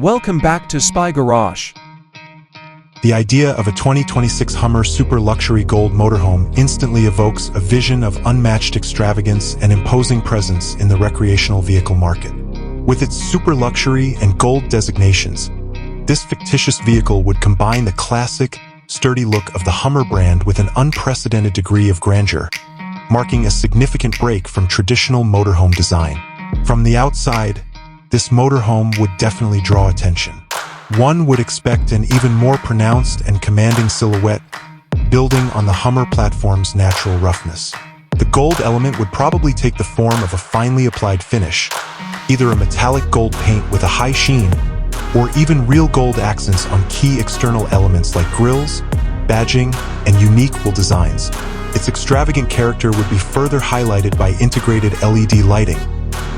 Welcome back to Spy Garage. The idea of a 2026 Hummer super luxury gold motorhome instantly evokes a vision of unmatched extravagance and imposing presence in the recreational vehicle market. With its super luxury and gold designations, this fictitious vehicle would combine the classic, sturdy look of the Hummer brand with an unprecedented degree of grandeur, marking a significant break from traditional motorhome design. From the outside, this motorhome would definitely draw attention. One would expect an even more pronounced and commanding silhouette, building on the Hummer platform's natural roughness. The gold element would probably take the form of a finely applied finish, either a metallic gold paint with a high sheen, or even real gold accents on key external elements like grills, badging, and unique wool designs. Its extravagant character would be further highlighted by integrated LED lighting,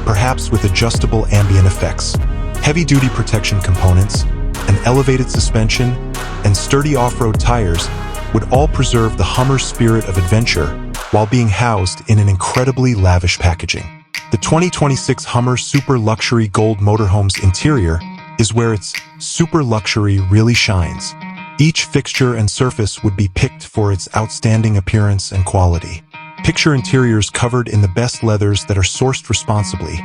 perhaps with adjustable ambient effects. Heavy-duty protection components, an elevated suspension, and sturdy off-road tires would all preserve the Hummer's spirit of adventure while being housed in an incredibly lavish packaging. The 2026 Hummer Super Luxury Gold Motorhome's interior is where its super luxury really shines. Each fixture and surface would be picked for its outstanding appearance and quality. Picture interiors covered in the best leathers that are sourced responsibly,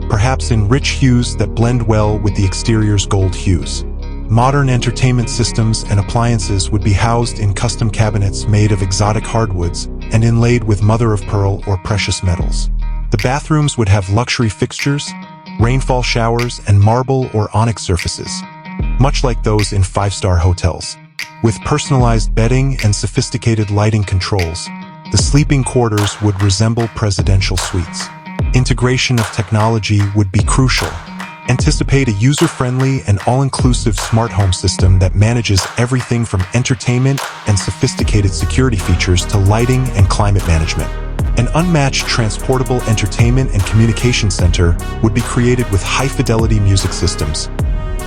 perhaps in rich hues that blend well with the exterior's gold hues. Modern entertainment systems and appliances would be housed in custom cabinets made of exotic hardwoods and inlaid with mother-of-pearl or precious metals. The bathrooms would have luxury fixtures, rainfall showers, and marble or onyx surfaces, much like those in five-star hotels. With personalized bedding and sophisticated lighting controls, the sleeping quarters would resemble presidential suites. Integration of technology would be crucial. Anticipate a user-friendly and all-inclusive smart home system that manages everything from entertainment and sophisticated security features to lighting and climate management. An unmatched transportable entertainment and communication center would be created with high-fidelity music systems,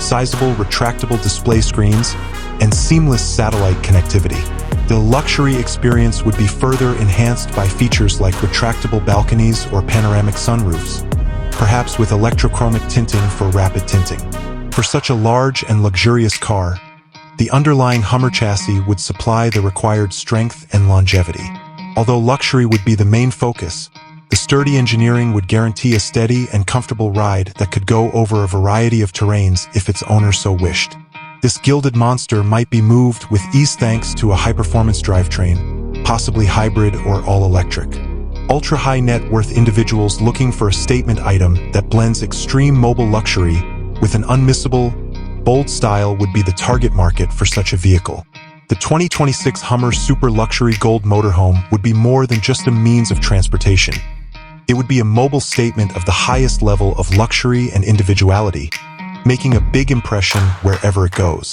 sizable retractable display screens, and seamless satellite connectivity. The luxury experience would be further enhanced by features like retractable balconies or panoramic sunroofs, perhaps with electrochromic tinting for rapid tinting. For such a large and luxurious car, the underlying Hummer chassis would supply the required strength and longevity. Although luxury would be the main focus, the sturdy engineering would guarantee a steady and comfortable ride that could go over a variety of terrains if its owner so wished. This gilded monster might be moved with ease thanks to a high-performance drivetrain, possibly hybrid or all-electric. Ultra-high net worth individuals looking for a statement item that blends extreme mobile luxury with an unmissable, bold style would be the target market for such a vehicle. The 2026 Hummer Super Luxury Gold Motorhome would be more than just a means of transportation. It would be a mobile statement of the highest level of luxury and individuality, making a big impression wherever it goes.